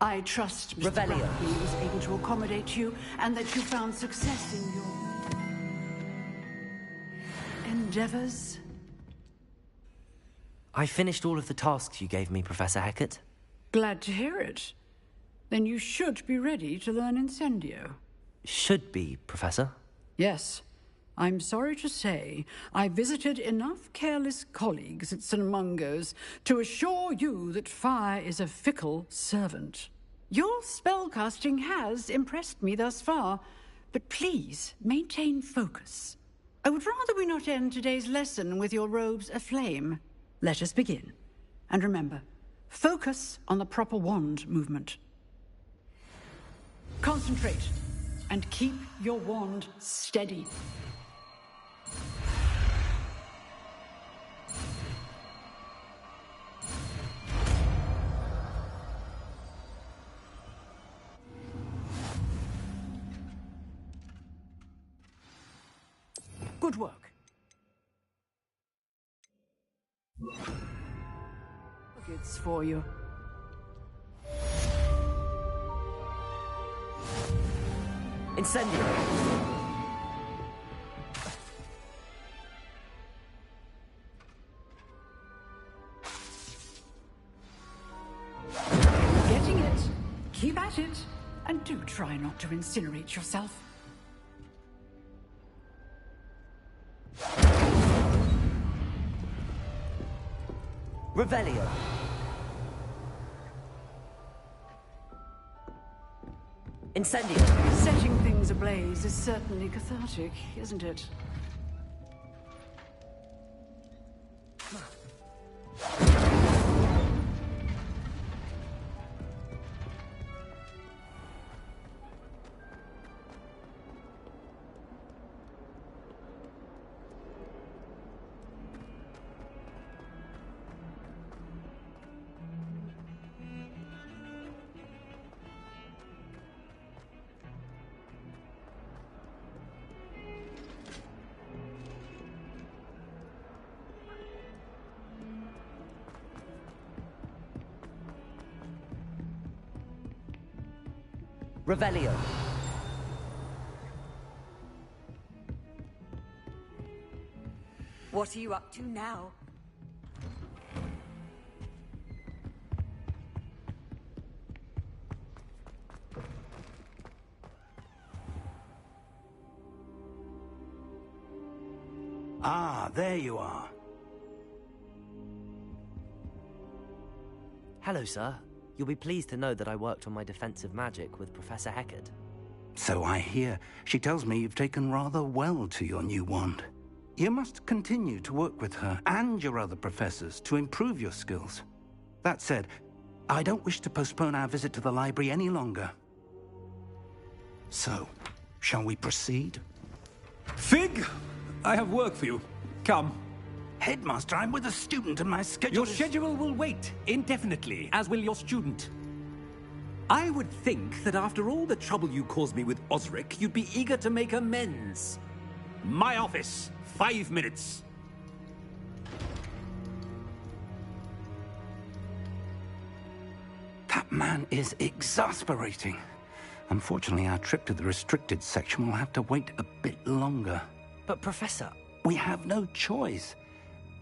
I trust Mr. Revelio. Bradley was able to accommodate you, and that you found success in your endeavors. I finished all of the tasks you gave me, Professor Hecat. Glad to hear it. Then you should be ready to learn Incendio. Should be, Professor. Yes. I'm sorry to say, I visited enough careless colleagues at St. Mungo's to assure you that fire is a fickle servant. Your spellcasting has impressed me thus far, but please maintain focus. I would rather we not end today's lesson with your robes aflame. Let us begin. And remember, focus on the proper wand movement. Concentrate, and keep your wand steady. Good work. It's for you. Incendio! Getting it. Keep at it. And do try not to incinerate yourself. Revelio. Incendio. Setting things ablaze is certainly cathartic, isn't it? Revelio. What are you up to now? Ah, there you are. Hello, sir. You'll be pleased to know that I worked on my defensive magic with Professor Hecat. So I hear. She tells me you've taken rather well to your new wand. You must continue to work with her and your other professors to improve your skills. That said, I don't wish to postpone our visit to the library any longer. So, shall we proceed? Fig! I have work for you. Come. Headmaster, I'm with a student and my schedule Your schedule will wait indefinitely, as will your student. I would think that after all the trouble you caused me with Osric, you'd be eager to make amends. My office, 5 minutes. That man is exasperating. Unfortunately, our trip to the restricted section will have to wait a bit longer. But, Professor... We have no choice.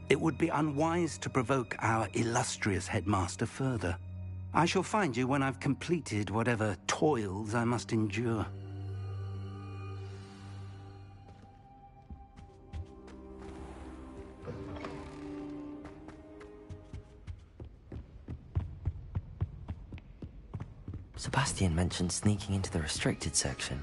It would be unwise to provoke our illustrious headmaster further. I shall find you when I've completed whatever toils I must endure. Sebastian mentioned sneaking into the restricted section.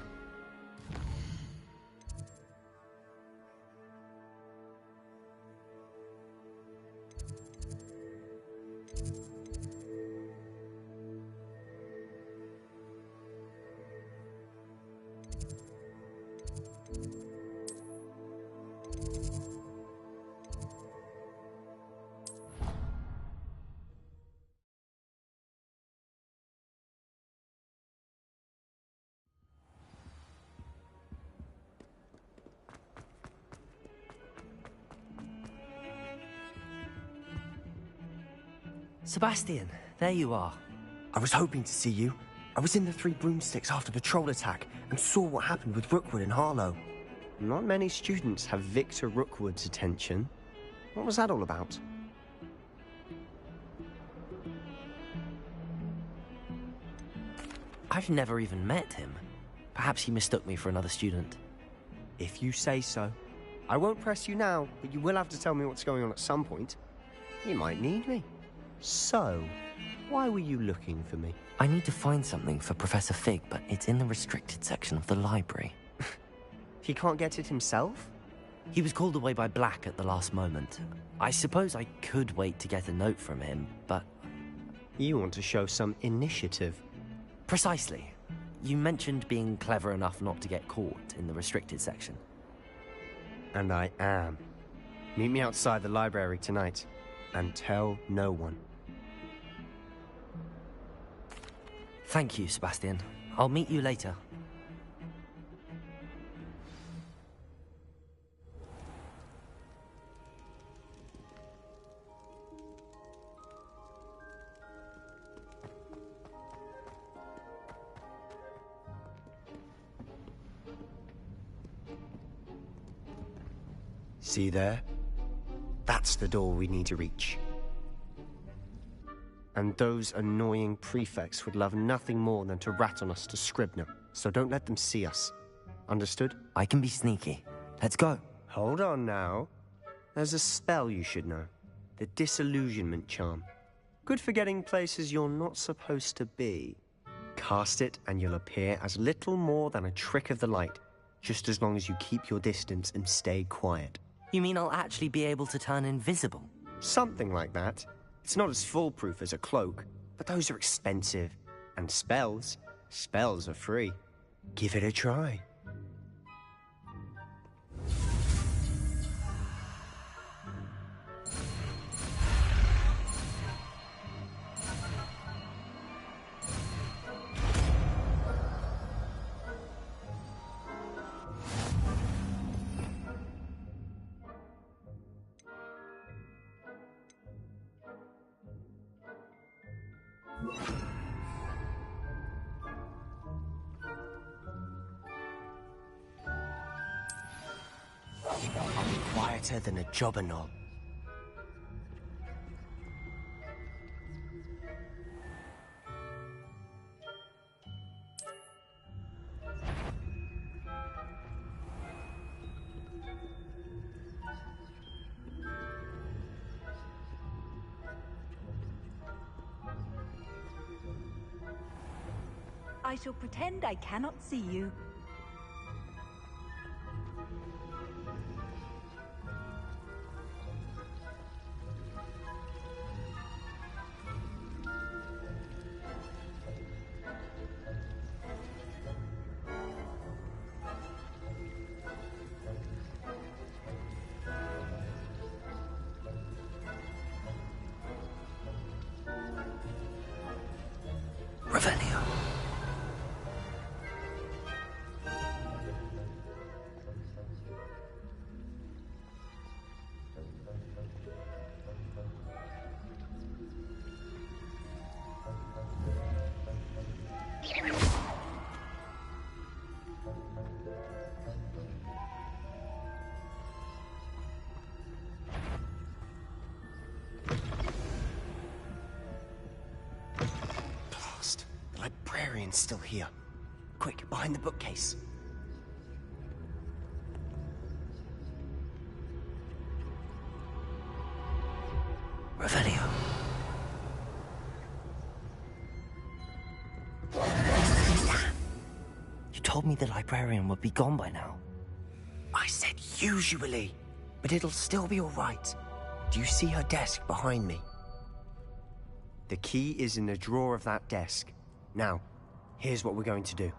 Sebastian, there you are. I was hoping to see you. I was in the Three Broomsticks after the troll attack and saw what happened with Rookwood and Harlow. Not many students have Victor Rookwood's attention. What was that all about? I've never even met him. Perhaps he mistook me for another student. If you say so. I won't press you now, but you will have to tell me what's going on at some point. You might need me. So, why were you looking for me? I need to find something for Professor Fig, but it's in the restricted section of the library. He can't get it himself? He was called away by Black at the last moment. I suppose I could wait to get a note from him, but... You want to show some initiative. Precisely. You mentioned being clever enough not to get caught in the restricted section. And I am. Meet me outside the library tonight, and tell no one. Thank you, Sebastian. I'll meet you later. See there? That's the door we need to reach. And those annoying prefects would love nothing more than to rat on us to Scribner, so don't let them see us. Understood? I can be sneaky. Let's go. Hold on now. There's a spell you should know. The Disillusionment Charm. Good for getting places you're not supposed to be. Cast it and you'll appear as little more than a trick of the light, just as long as you keep your distance and stay quiet. You mean I'll actually be able to turn invisible? Something like that. It's not as foolproof as a cloak, but those are expensive. And spells are free. Give it a try. I'll be quieter than a jobberknoll. I shall pretend I cannot see you. Revelio. Blast. The librarian's still here. Quick, behind the bookcase. Revelio. You told me the librarian would be gone by now. I said usually, but it'll still be all right. Do you see her desk behind me? The key is in the drawer of that desk. Now, here's what we're going to do.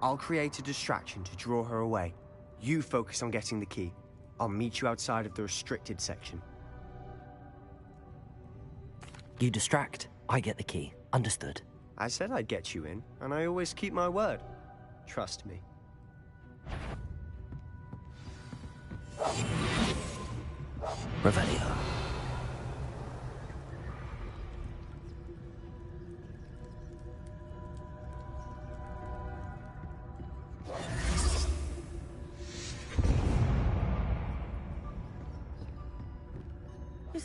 I'll create a distraction to draw her away. You focus on getting the key. I'll meet you outside of the restricted section. You distract, I get the key. Understood. I said I'd get you in, and I always keep my word. Trust me. Revelio.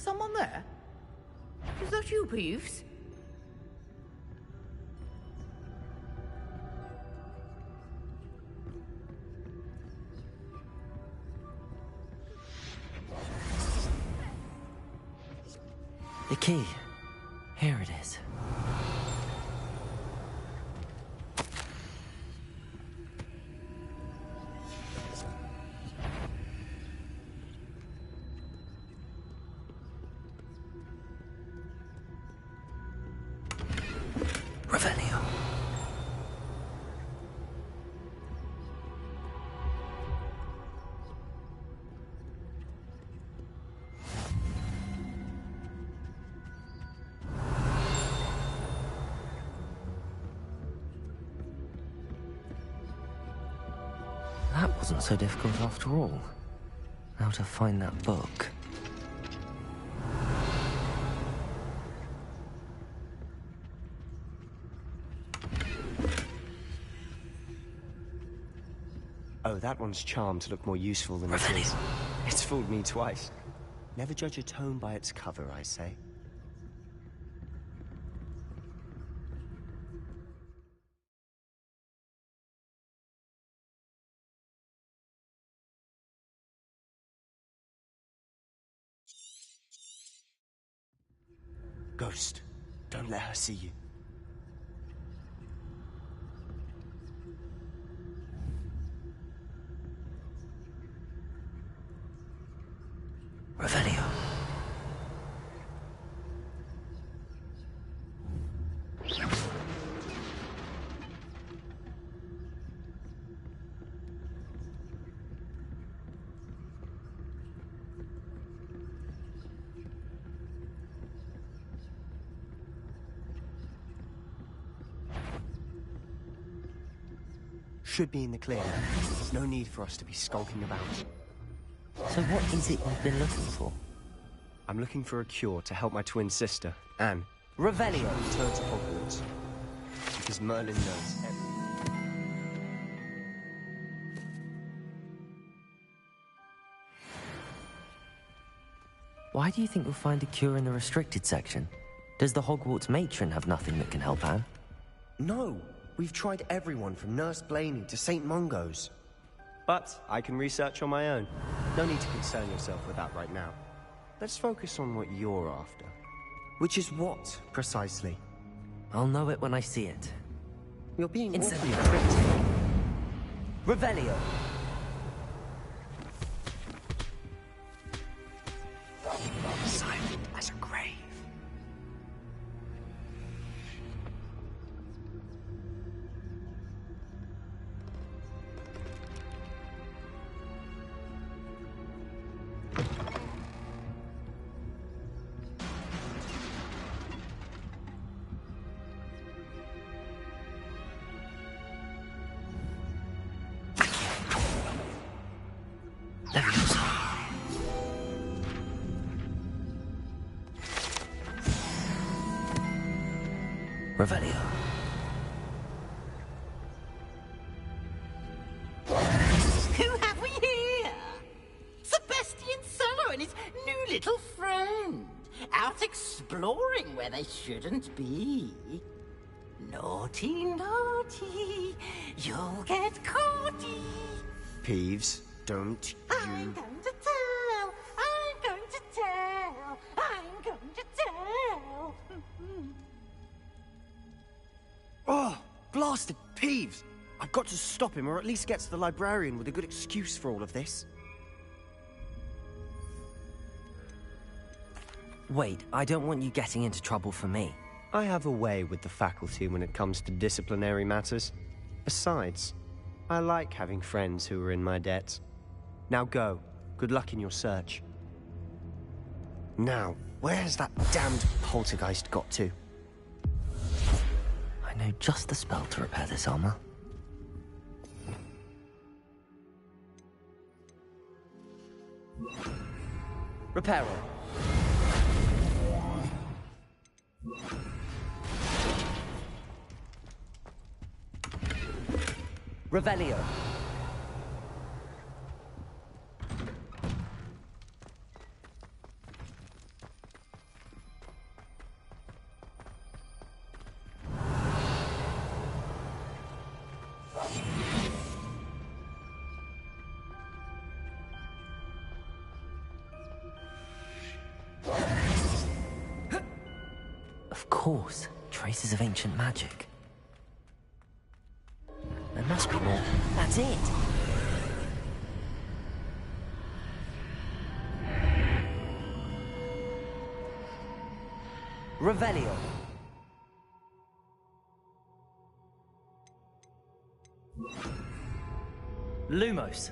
someone there? Is that you, Peeves? The key. Here it is. Revelio. That wasn't so difficult after all. How to find that book. Oh, that one's charmed to look more useful than it is. It's fooled me twice. Never judge a tome by its cover, I say. Ghost, don't let her see you. Revelio. Should be in the clear. No need for us to be skulking about. So what is it you've been looking for? I'm looking for a cure to help my twin sister, Anne, Revelio. return to Hogwarts. Because Merlin knows everything. Why do you think you'll find a cure in the restricted section? Does the Hogwarts matron have nothing that can help Anne? No! We've tried everyone from Nurse Blaney to St. Mungo's. But I can research on my own. No need to concern yourself with that right now. Let's focus on what you're after. Which is what, precisely? I'll know it when I see it. You're being Instantly awfully cryptic. Revelio. Silent as a grave. Leviosa. Revelio. Who have we here? Sebastian Sallow and his new little friend. Out exploring where they shouldn't be. Naughty, naughty. You'll get caughty. Peeves, don't I'm you... going to tell. I'm going to tell. I'm going to tell. Oh, blasted Peeves! I've got to stop him, or at least get to the librarian with a good excuse for all of this. Wait, I don't want you getting into trouble for me. I have a way with the faculty when it comes to disciplinary matters. Besides, I like having friends who are in my debt. Now go. Good luck in your search. Now, where's that damned poltergeist got to? I know just the spell to repair this armor. Reparo. Revelio. course, traces of ancient magic. There must be more. That's it! Revelio. Lumos.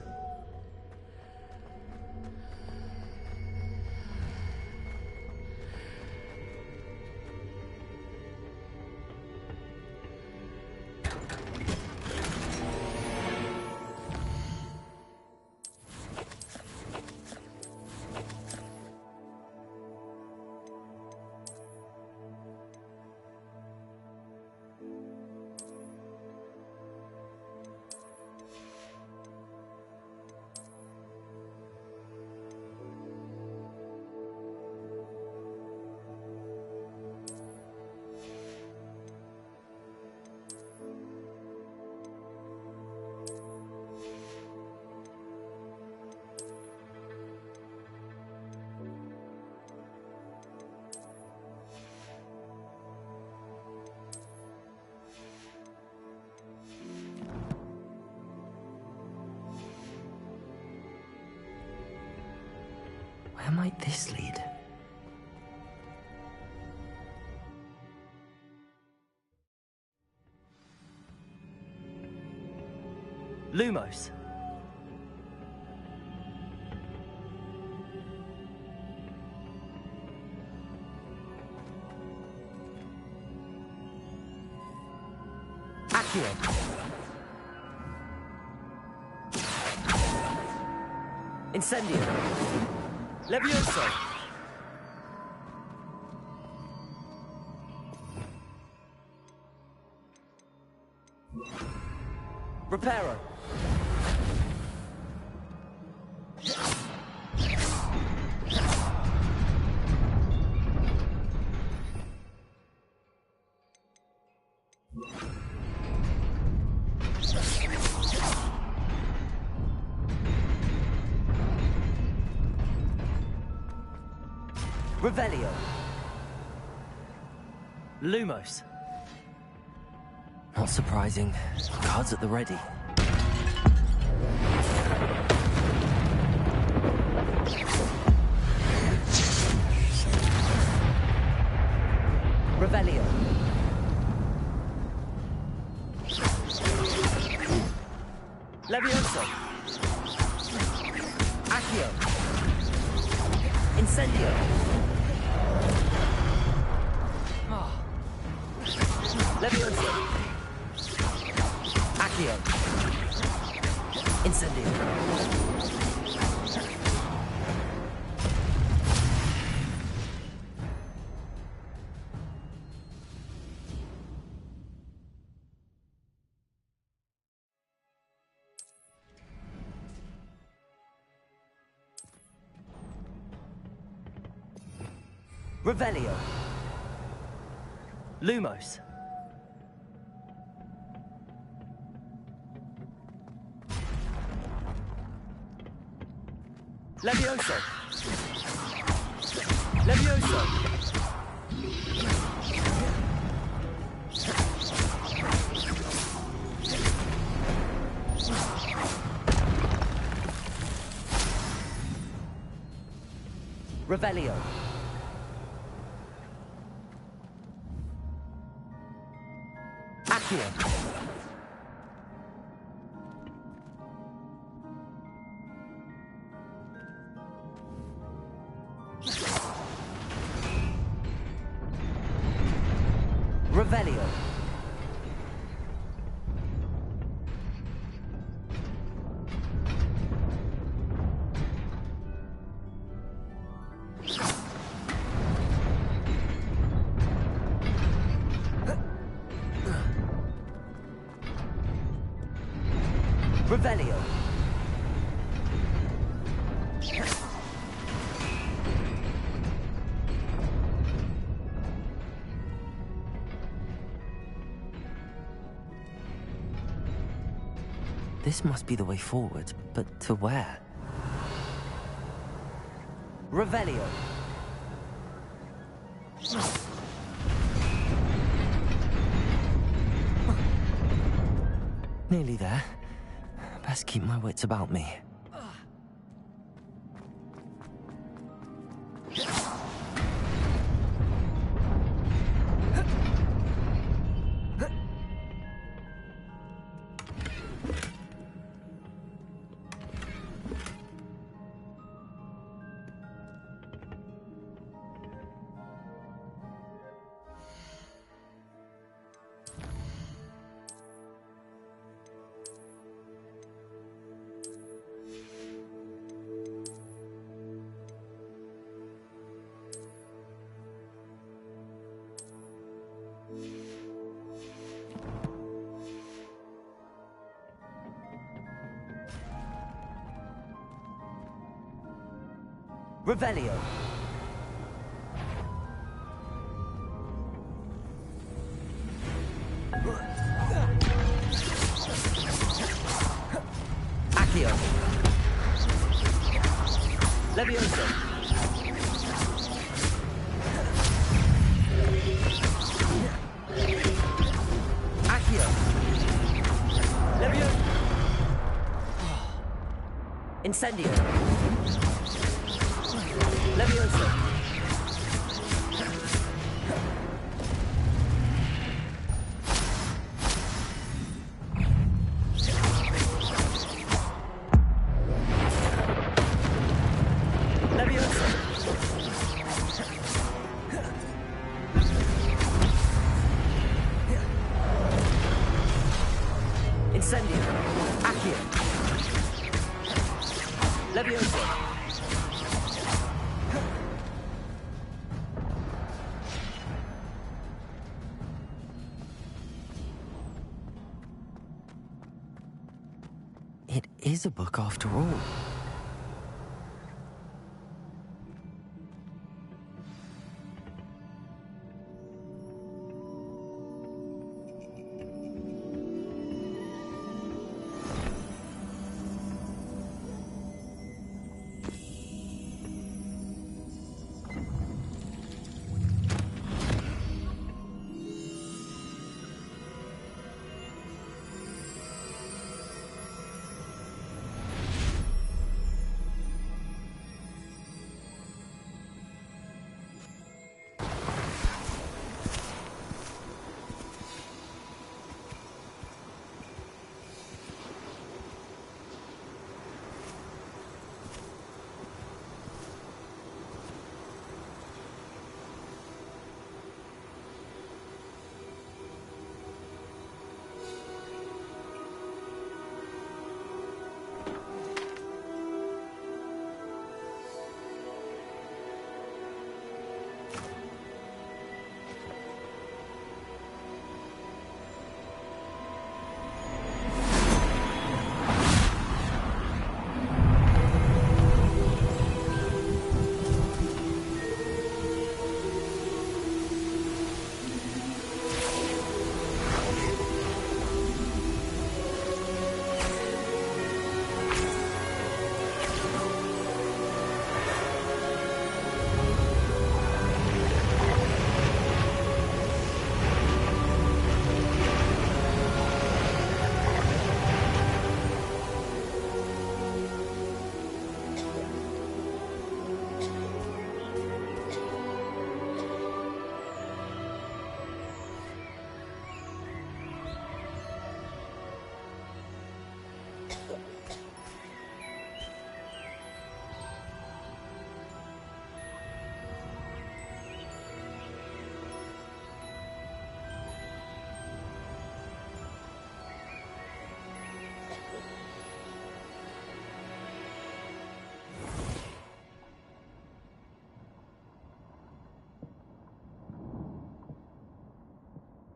Where might this lead? Lumos. Accio. Incendio. Levioso! Reparo! Revelio. Lumos. Not surprising. Cards at the ready. Revelio. Levioso. Accio. Incendio. Levioso. Accio. Incendio. Revelio. Lumos. Levioso. Levioso. Revelio. Accio. Revelio. Revelio. This must be the way forward, but to where? Revelio. Nearly there. Best keep my wits about me. Revelio. Accio. Levioso. Accio. Levioso. Incendio. Levioso. Levioso. Incendio. Accio. Levioso. It is a book after all.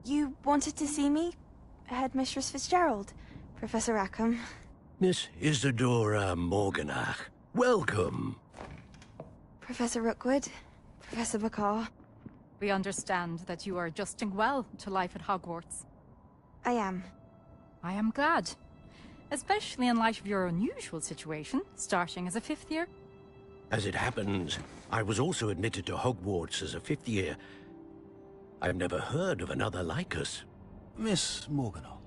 You wanted to see me? Headmistress Fitzgerald, Professor Rackham. Miss Isadora Morganach, welcome. Professor Rookwood, Professor Bakar. We understand that you are adjusting well to life at Hogwarts. I am. I am glad. Especially in light of your unusual situation, starting as a fifth year. As it happens, I was also admitted to Hogwarts as a fifth year. I've never heard of another like us. Miss Morganach,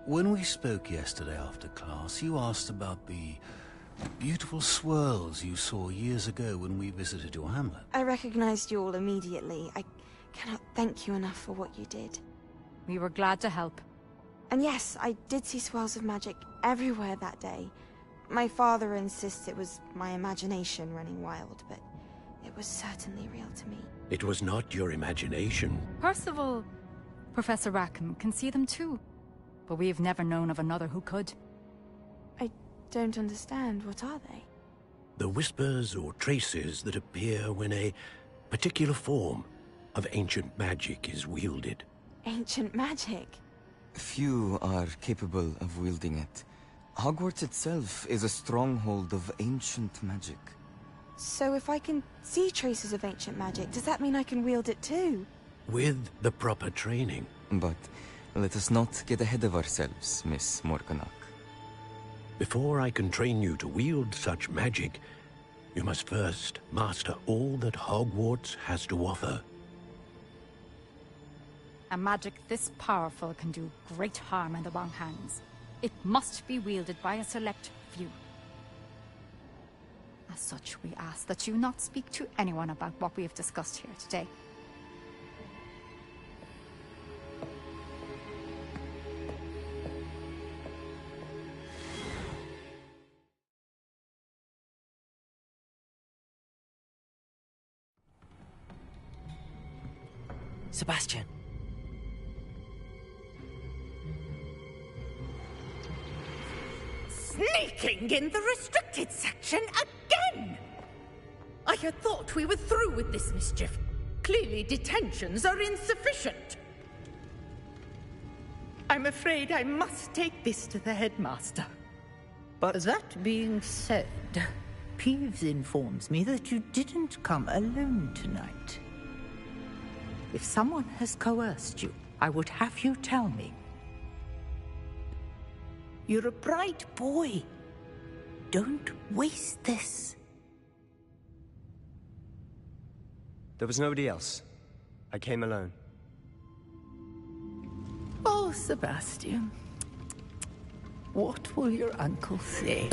When we spoke yesterday after class, you asked about the beautiful swirls you saw years ago when we visited your hamlet. I recognized you all immediately. I cannot thank you enough for what you did. We were glad to help. And yes, I did see swirls of magic everywhere that day. My father insists it was my imagination running wild, but it was certainly real to me. It was not your imagination. Percival, Professor Rackham can see them too. But we've never known of another who could. I don't understand. What are they? The whispers or traces that appear when a particular form of ancient magic is wielded. Ancient magic? Few are capable of wielding it. Hogwarts itself is a stronghold of ancient magic. So if I can see traces of ancient magic, does that mean I can wield it too? With the proper training. But let us not get ahead of ourselves, Miss Morganach. Before I can train you to wield such magic, you must first master all that Hogwarts has to offer. A magic this powerful can do great harm in the wrong hands. It must be wielded by a select few. As such, we ask that you not speak to anyone about what we have discussed here today. Sebastian. Sneaking in the restricted section again! I had thought we were through with this mischief. Clearly detentions are insufficient. I'm afraid I must take this to the headmaster. But that being said, Peeves informs me that you didn't come alone tonight. If someone has coerced you, I would have you tell me. You're a bright boy. Don't waste this. there was nobody else. I came alone. Oh, Sebastian. What will your uncle say?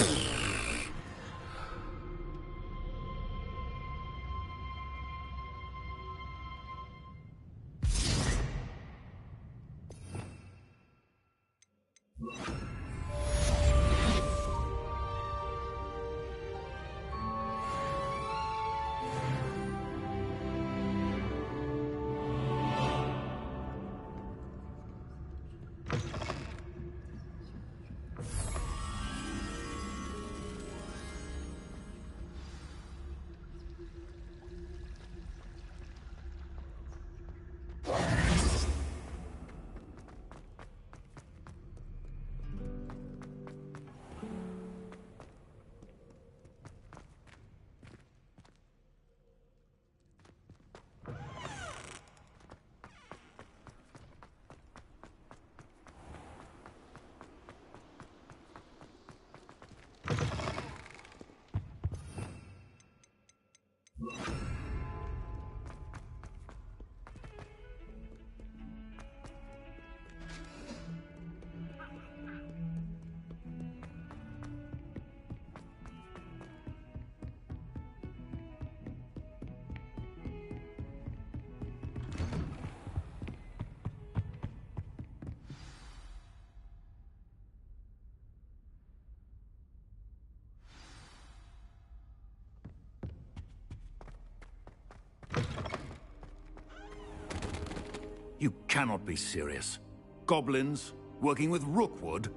You cannot be serious. Goblins working with Rookwood?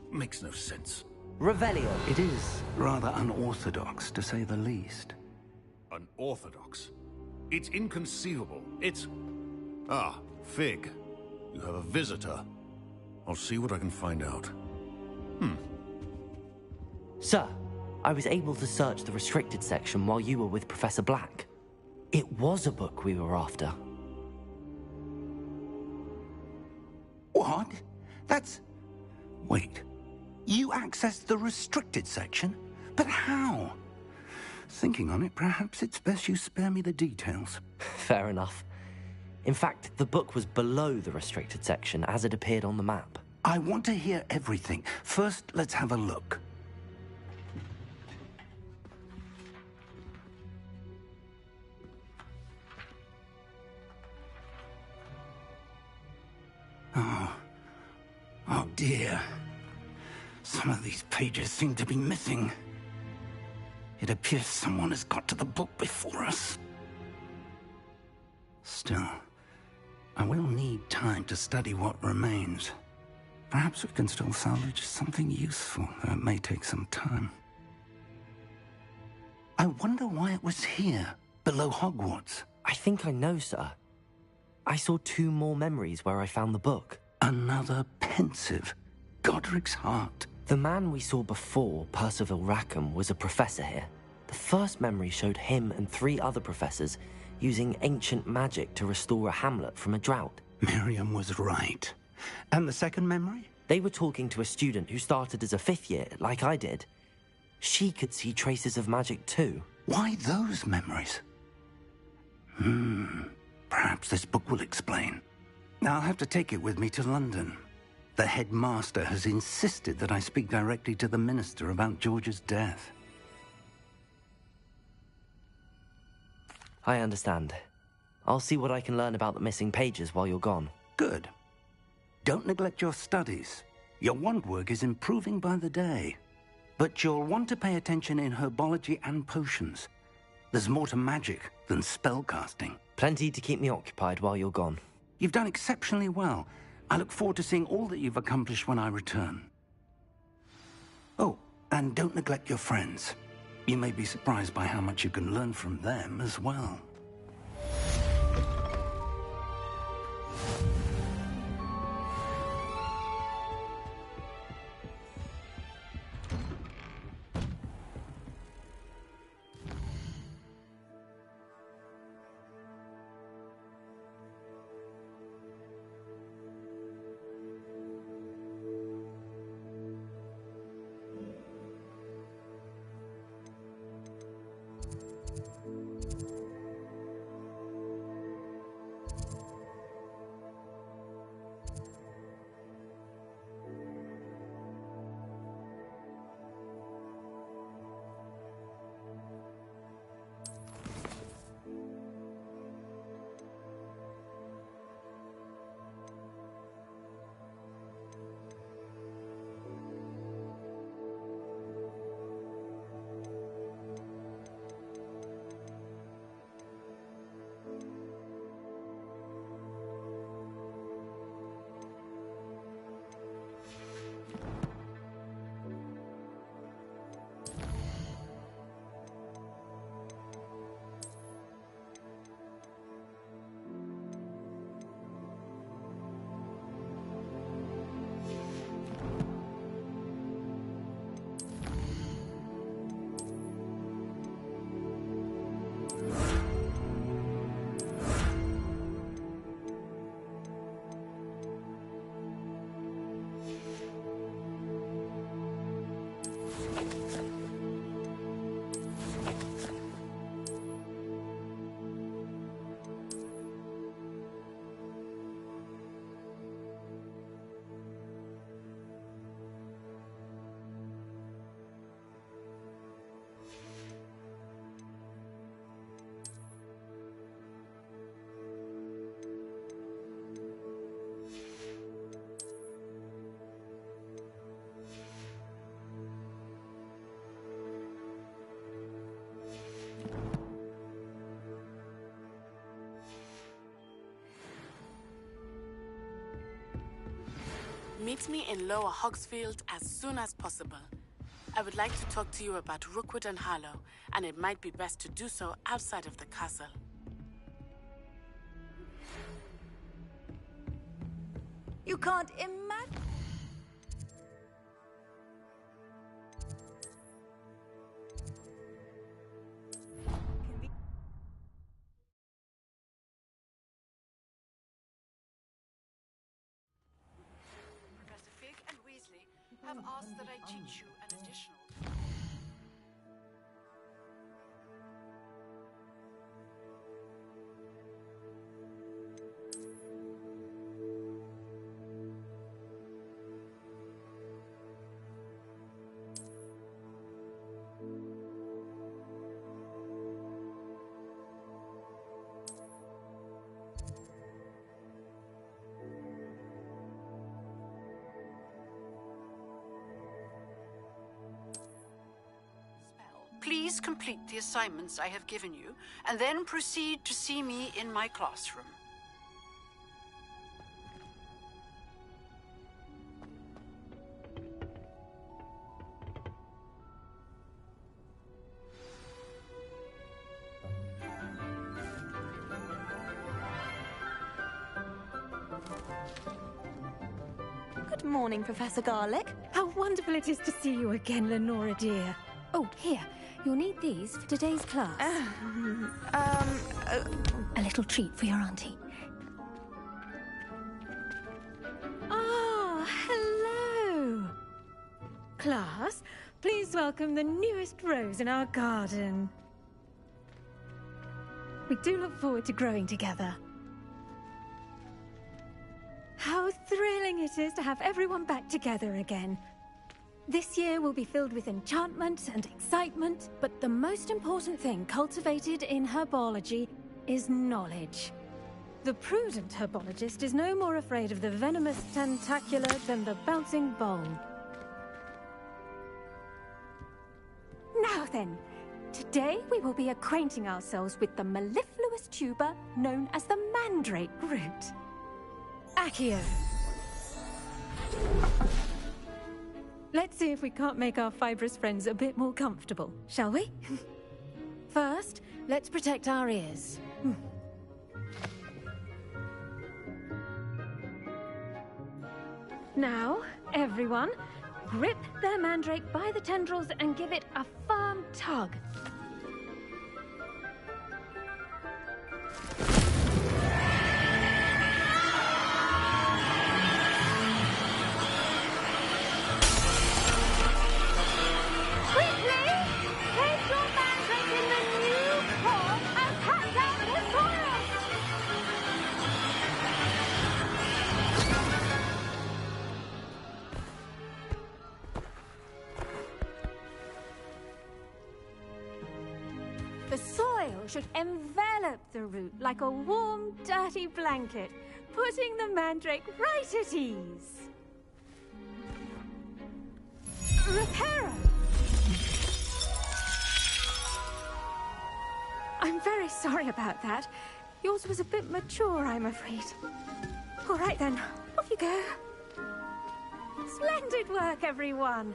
Makes no sense. Revelio. It is rather unorthodox, to say the least. Unorthodox? It's inconceivable. It's... Ah, Fig. You have a visitor. I'll see what I can find out. Sir, I was able to search the restricted section while you were with Professor Black. It was a book we were after. What? That's... Wait. You accessed the restricted section? But how? Thinking on it, perhaps it's best you spare me the details. Fair enough. In fact, the book was below the restricted section as it appeared on the map. I want to hear everything. First, let's have a look. Oh dear. Some of these pages seem to be missing. It appears someone has got to the book before us. Still, I will need time to study what remains. Perhaps we can still salvage something useful, though it may take some time. I wonder why it was here, below Hogwarts. I think I know, sir. I saw 2 more memories where I found the book. Another pensive. Godric's heart. The man we saw before, Percival Rackham, was a professor here. The first memory showed him and 3 other professors using ancient magic to restore a hamlet from a drought. Miriam was right. And the second memory? They were talking to a student who started as a 5th year, like I did. She could see traces of magic too. Why those memories? Perhaps this book will explain. I'll have to take it with me to London. The headmaster has insisted that I speak directly to the minister about George's death. I understand. I'll see what I can learn about the missing pages while you're gone. Good. Don't neglect your studies. Your wand work is improving by the day. But you'll want to pay attention in herbology and potions. There's more to magic than spellcasting. Plenty to keep me occupied while you're gone. You've done exceptionally well. I look forward to seeing all that you've accomplished when I return. Oh, and don't neglect your friends. You may be surprised by how much you can learn from them as well. Meet me in Lower Hogsfield as soon as possible. I would like to talk to you about Rookwood and Harlow, and it might be best to do so outside of the castle. You can't imagine. Professor Fig and Weasley have asked that I teach you an additional... please complete the assignments I have given you, and then proceed to see me in my classroom. Good morning, Professor Garlick. How wonderful it is to see you again, Lenora dear. Oh, here. You'll need these for today's class. A little treat for your auntie. Ah, hello. Class, please welcome the newest rose in our garden. We do look forward to growing together. How thrilling it is to have everyone back together again. This year will be filled with enchantment and excitement, but the most important thing cultivated in herbology is knowledge. The prudent herbologist is no more afraid of the venomous tentacular than the bouncing bowl. Now then, today we will be acquainting ourselves with the mellifluous tuber known as the mandrake root. Accio. Let's see if we can't make our fibrous friends a bit more comfortable, shall we? First, let's protect our ears. Now, everyone, grip their mandrake by the tendrils and give it a firm tug. The soil should envelop the root like a warm, dirty blanket, putting the mandrake right at ease. Reparo! I'm very sorry about that. Yours was a bit mature, I'm afraid. All right then, off you go. Splendid work, everyone!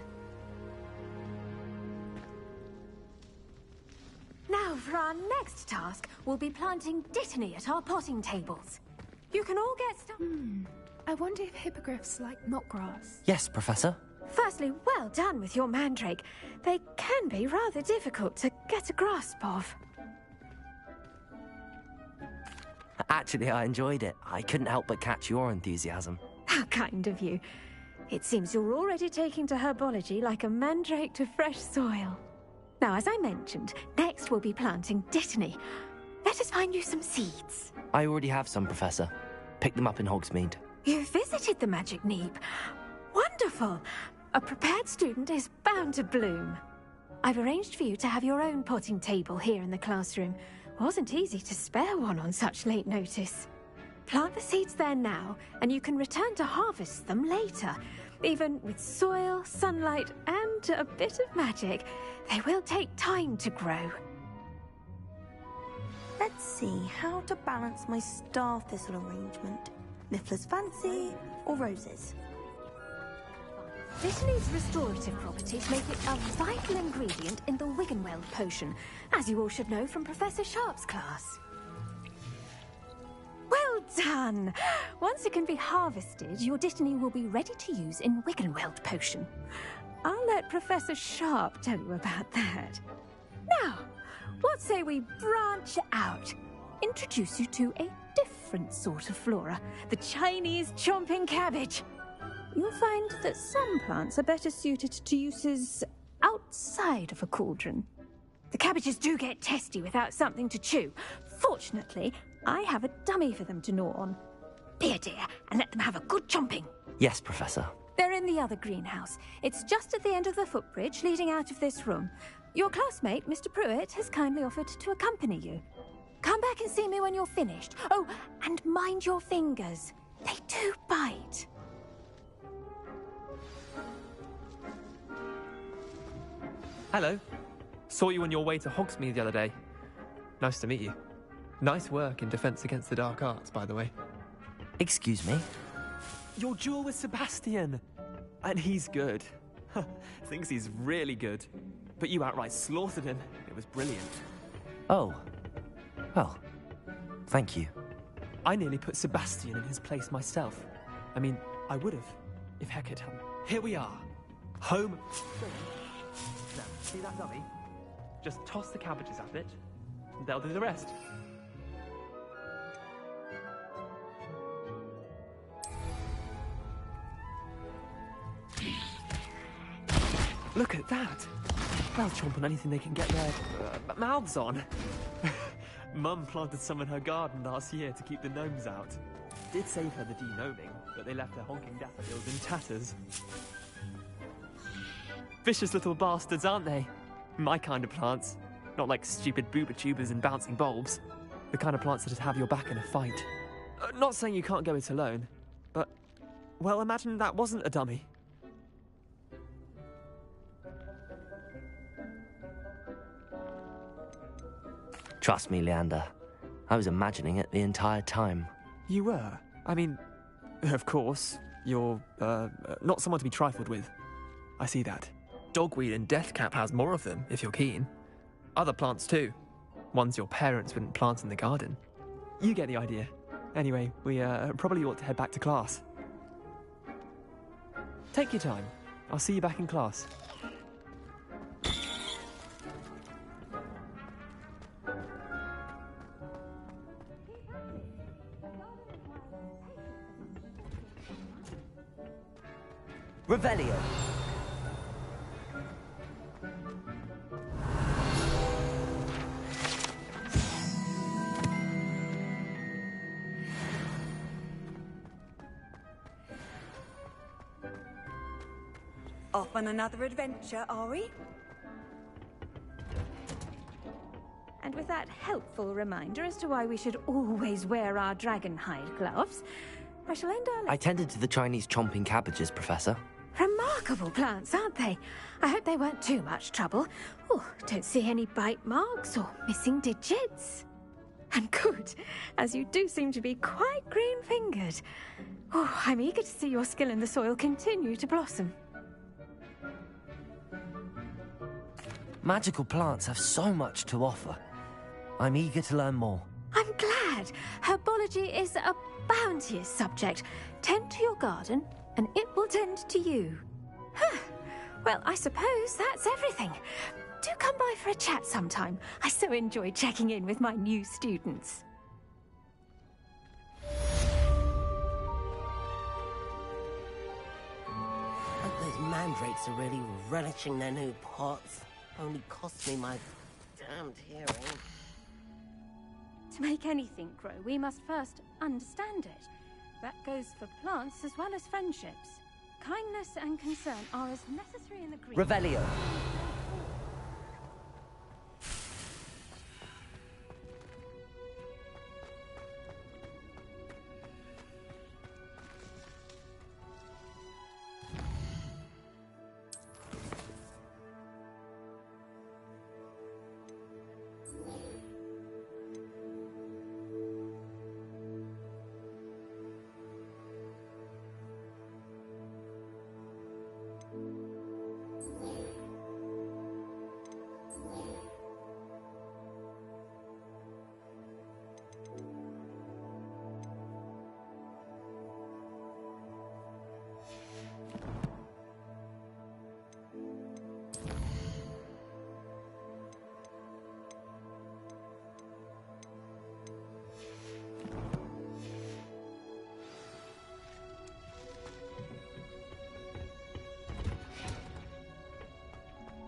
Now, for our next task, we'll be planting dittany at our potting tables. You can all get started. I wonder if hippogriffs like knotgrass. Yes, Professor. Firstly, well done with your mandrake. They can be rather difficult to get a grasp of. Actually, I enjoyed it. I couldn't help but catch your enthusiasm. How kind of you. It seems you're already taking to herbology like a mandrake to fresh soil. Now, as I mentioned, next we'll be planting dittany. Let us find you some seeds. I already have some, Professor. Picked them up in Hogsmeade. You visited the Magic Neep. Wonderful! A prepared student is bound to bloom. I've arranged for you to have your own potting table here in the classroom. Wasn't easy to spare one on such late notice. Plant the seeds there now, and you can return to harvest them later. Even with soil, sunlight, and a bit of magic, they will take time to grow. Let's see how to balance my star thistle arrangement. Niffler's fancy or roses? Dittany's restorative properties make it a vital ingredient in the Wiggenweld potion, as you all should know from Professor Sharp's class. Well done! Once it can be harvested, your dittany will be ready to use in Wiggenweld potion. I'll let Professor Sharp tell you about that. Now, what say we branch out? Introduce you to a different sort of flora, the Chinese chomping cabbage. You'll find that some plants are better suited to uses outside of a cauldron. The cabbages do get testy without something to chew. Fortunately, I have a dummy for them to gnaw on. Here, dear, and let them have a good chomping. Yes, Professor. They're in the other greenhouse. It's just at the end of the footbridge leading out of this room. Your classmate, Mr. Pruitt, has kindly offered to accompany you. Come back and see me when you're finished. Oh, and mind your fingers. They do bite. Hello. Saw you on your way to Hogsmeade the other day. Nice to meet you. Nice work in Defense Against the Dark Arts, by the way. Excuse me? Your duel with Sebastian! And he's good. Thinks he's really good. But you outright slaughtered him. It was brilliant. Oh. Well, thank you. I nearly put Sebastian in his place myself. I mean, I would have, if Heck had helped. Here we are. Home. Now, see that dummy? Just toss the cabbages at it, and they'll do the rest. Look at that! They'll chomp on anything they can get their mouths on. Mum planted some in her garden last year to keep the gnomes out. Did save her the de-gnoming, but they left her honking daffodils in tatters. Vicious little bastards, aren't they? My kind of plants. Not like stupid booba tubers and bouncing bulbs. The kind of plants that'd have your back in a fight. Not saying you can't go it alone, but, well, imagine that wasn't a dummy. Trust me, Leander. I was imagining it the entire time. You were? I mean, of course, you're, not someone to be trifled with. I see that. Dogweed and Deathcap has more of them, if you're keen. Other plants too. Ones your parents wouldn't plant in the garden. You get the idea. Anyway, we probably ought to head back to class. Take your time. I'll see you back in class. Revelio. Off on another adventure, are we? And with that helpful reminder as to why we should always wear our dragon hide gloves, I shall end our I tended to the Chinese chomping cabbages, Professor. Remarkable plants, aren't they? I hope they weren't too much trouble. Oh, don't see any bite marks or missing digits. And good, as you do seem to be quite green-fingered. Oh, I'm eager to see your skill in the soil continue to blossom. Magical plants have so much to offer. I'm eager to learn more. I'm glad. Herbology is a bounteous subject. Tend to your garden, and it will tend to you. Well, I suppose that's everything. Do come by for a chat sometime. I so enjoy checking in with my new students. Hope those mandrakes are really relishing their new pots. Only cost me my damned hearing. To make anything grow, we must first understand it. That goes for plants as well as friendships. Kindness and concern are as necessary in the green... Revelio.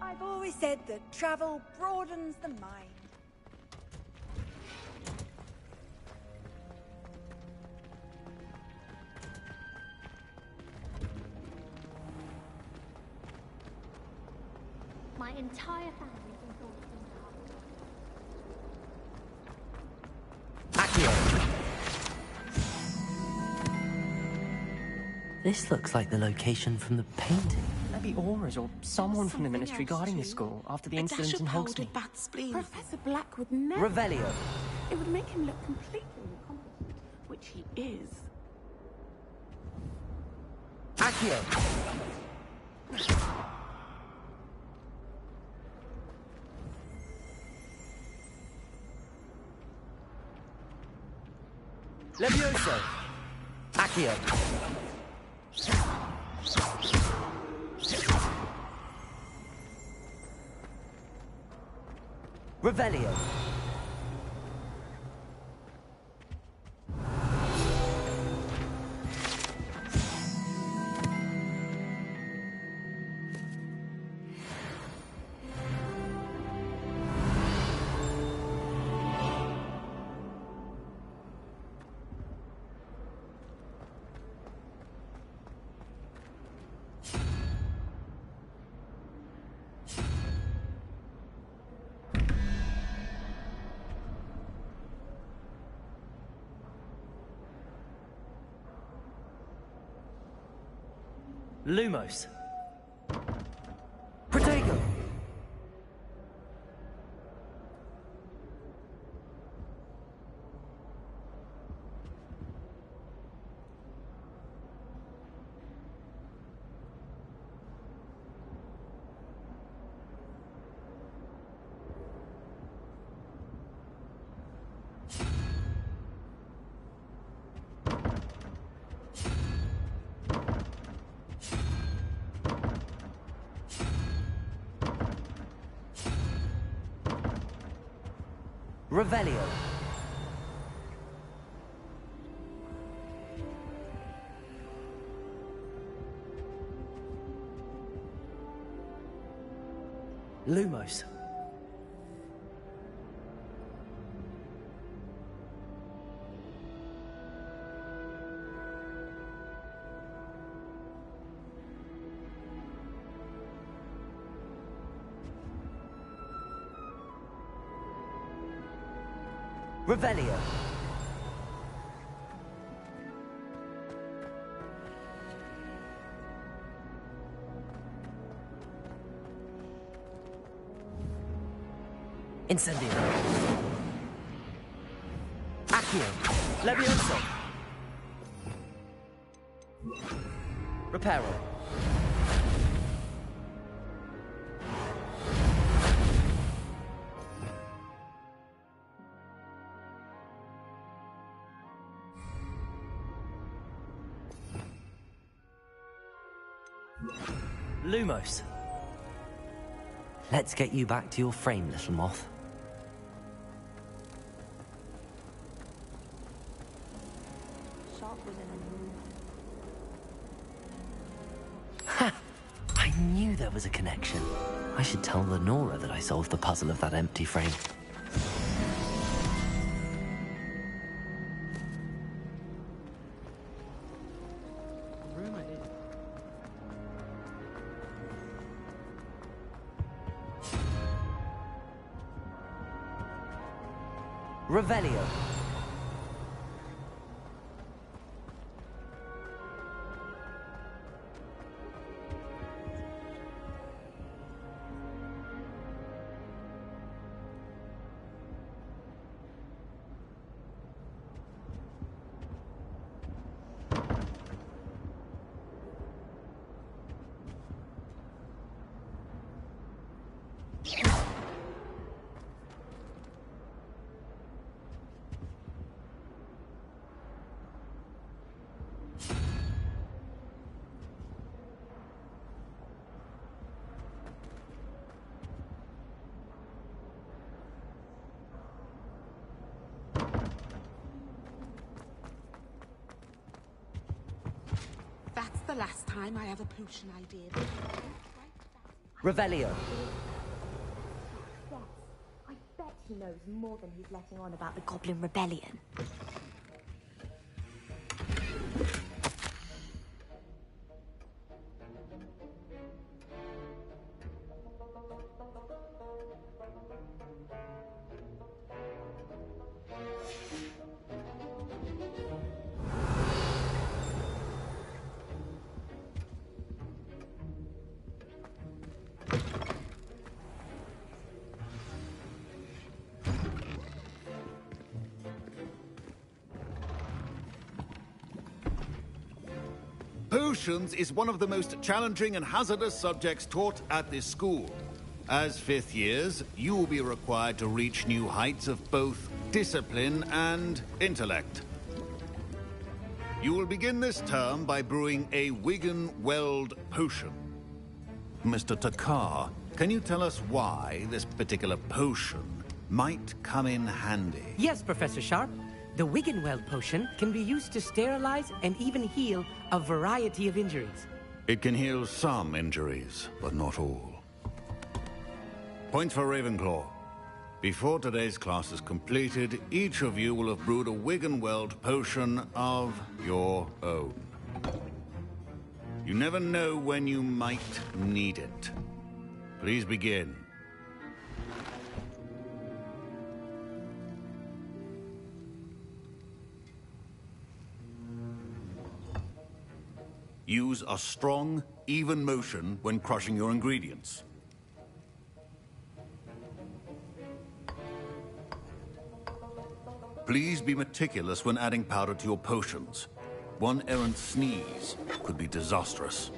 I've always said that travel broadens the mind. My entire family's involved in This looks like the location from the painting. there be auras or someone from the Ministry guarding the school after the incident in Hogsmeade? Professor Black would never... Revelio. It would make him look completely incompetent, which he is. Accio. Levioso. Accio. Revelio. Lumos. Protego. Revelio. Lumos. Revelio. Incendio. Accio. Levioso. Reparo. Lumos. Let's get you back to your frame, little moth. Sharp was in a mood. Ha! I knew there was a connection. I should tell Lenora that I solved the puzzle of that empty frame. Revelio. That's the last time I have a potion idea. Revelio. Yes, I bet he knows more than he's letting on about the Goblin Rebellion. Potions is one of the most challenging and hazardous subjects taught at this school. As fifth years, you will be required to reach new heights of both discipline and intellect. You will begin this term by brewing a Wiggenweld potion. Mr. Takar, can you tell us why this particular potion might come in handy? Yes, Professor Sharp. The Wiggenweld potion can be used to sterilize and even heal a variety of injuries. It can heal some injuries, but not all. Points for Ravenclaw. Before today's class is completed, each of you will have brewed a Wiggenweld potion of your own. You never know when you might need it. Please begin. Use a strong, even motion when crushing your ingredients. Please be meticulous when adding powder to your potions. One errant sneeze could be disastrous.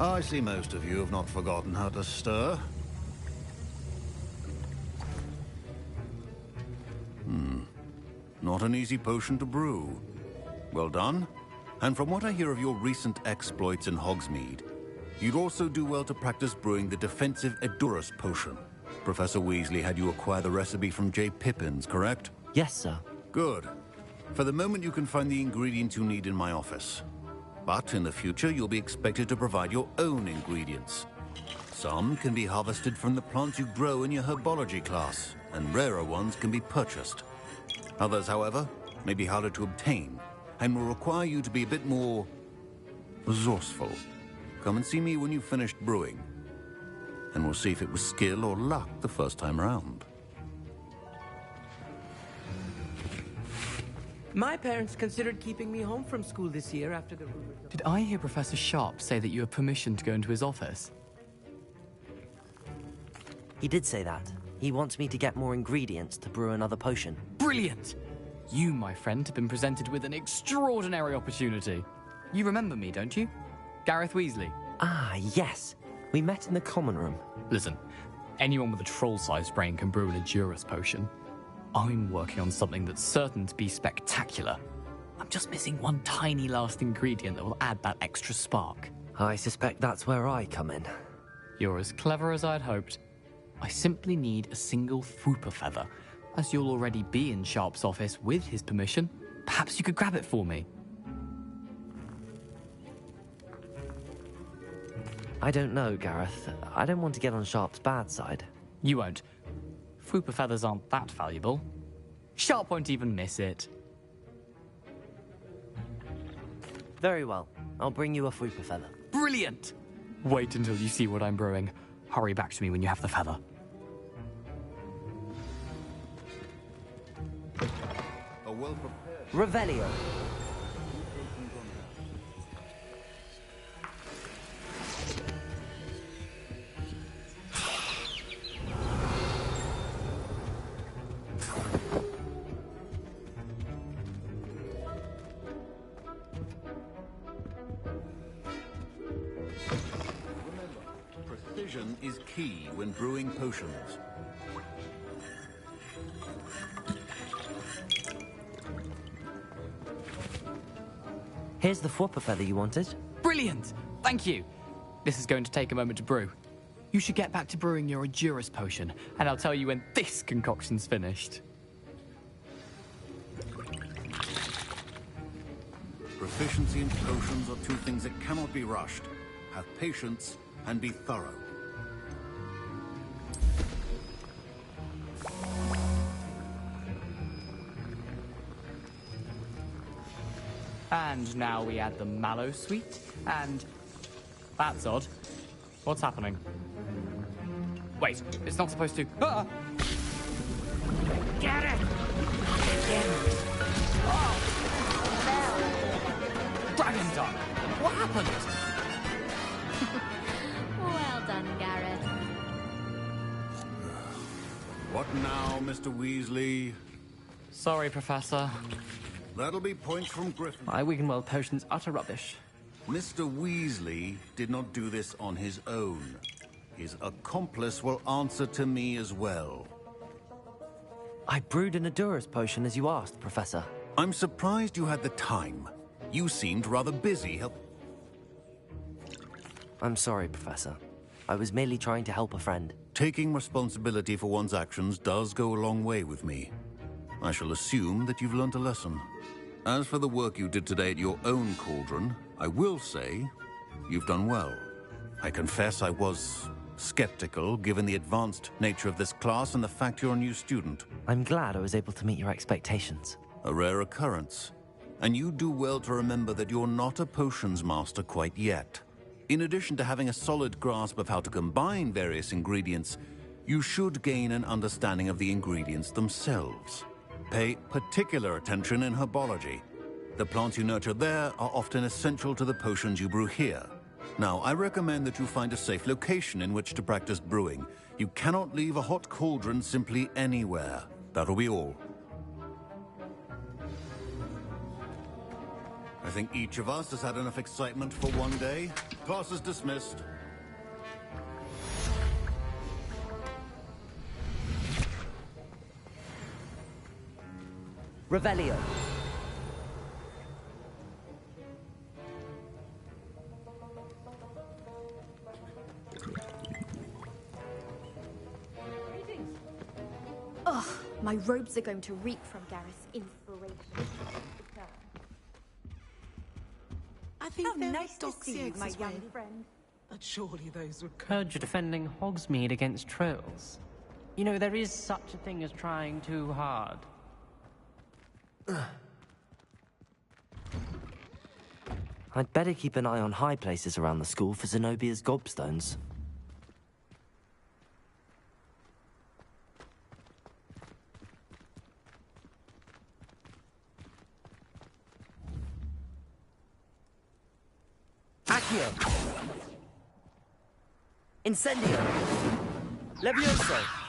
I see most of you have not forgotten how to stir. Not an easy potion to brew. Well done. And from what I hear of your recent exploits in Hogsmeade, you'd also do well to practice brewing the defensive Edurus potion. Professor Weasley had you acquire the recipe from J. Pippins, correct? Yes, sir. Good. For the moment, you can find the ingredients you need in my office. But in the future, you'll be expected to provide your own ingredients. Some can be harvested from the plants you grow in your herbology class, and rarer ones can be purchased. Others, however, may be harder to obtain, and will require you to be a bit more resourceful. Come and see me when you've finished brewing, and we'll see if it was skill or luck the first time around. My parents considered keeping me home from school this year after the rumor... Did I hear Professor Sharp say that you have permission to go into his office? He did say that. He wants me to get more ingredients to brew another potion. Brilliant! You, my friend, have been presented with an extraordinary opportunity. You remember me, don't you? Gareth Weasley. Ah, yes. We met in the common room. Listen, anyone with a troll-sized brain can brew an Edurus potion. I'm working on something that's certain to be spectacular. I'm just missing one tiny last ingredient that will add that extra spark. I suspect that's where I come in. You're as clever as I'd hoped. I simply need a single Fwooper feather. As you'll already be in Sharp's office with his permission, perhaps you could grab it for me. I don't know, Gareth. I don't want to get on Sharp's bad side. You won't. Fwooper feathers aren't that valuable. Sharp won't even miss it. Very well. I'll bring you a Fwooper feather. Brilliant! Wait until you see what I'm brewing. Hurry back to me when you have the feather. A well-prepared... Revelio. Precision is key when brewing potions. Here's the Fwooper feather you wanted. Brilliant! Thank you. This is going to take a moment to brew. You should get back to brewing your Edurus potion, and I'll tell you when this concoction's finished. Proficiency in potions are two things that cannot be rushed. Have patience and be thorough. And now we add the mallow sweet, and... that's odd. What's happening? Wait, it's not supposed to... Ah! Get it! Dragon Dog! What happened? Well done, Garrett. What now, Mr. Weasley? Sorry, Professor. That'll be points from Griffin. My Wiggenweld potion's utter rubbish. Mr. Weasley did not do this on his own. His accomplice will answer to me as well. I brewed an Adurus potion as you asked, Professor. I'm surprised you had the time. You seemed rather busy I'm sorry, Professor. I was merely trying to help a friend. Taking responsibility for one's actions does go a long way with me. I shall assume that you've learnt a lesson. As for the work you did today at your own cauldron, I will say you've done well. I confess I was skeptical, given the advanced nature of this class and the fact you're a new student. I'm glad I was able to meet your expectations. A rare occurrence. And you do well to remember that you're not a potions master quite yet. In addition to having a solid grasp of how to combine various ingredients, you should gain an understanding of the ingredients themselves. Pay particular attention in herbology. The plants you nurture there are often essential to the potions you brew here. Now, I recommend that you find a safe location in which to practice brewing. You cannot leave a hot cauldron simply anywhere. That'll be all. I think each of us has had enough excitement for one day. Class is dismissed. Revelio. Ugh, my robes are going to reek from Gareth's inspiration. I think How nice to see you, my young friend. But surely those would... Heard you're defending Hogsmeade against trolls. You know, there is such a thing as trying too hard. I'd better keep an eye on high places around the school for Zenobia's gobstones. Accio! Incendio! Levioso!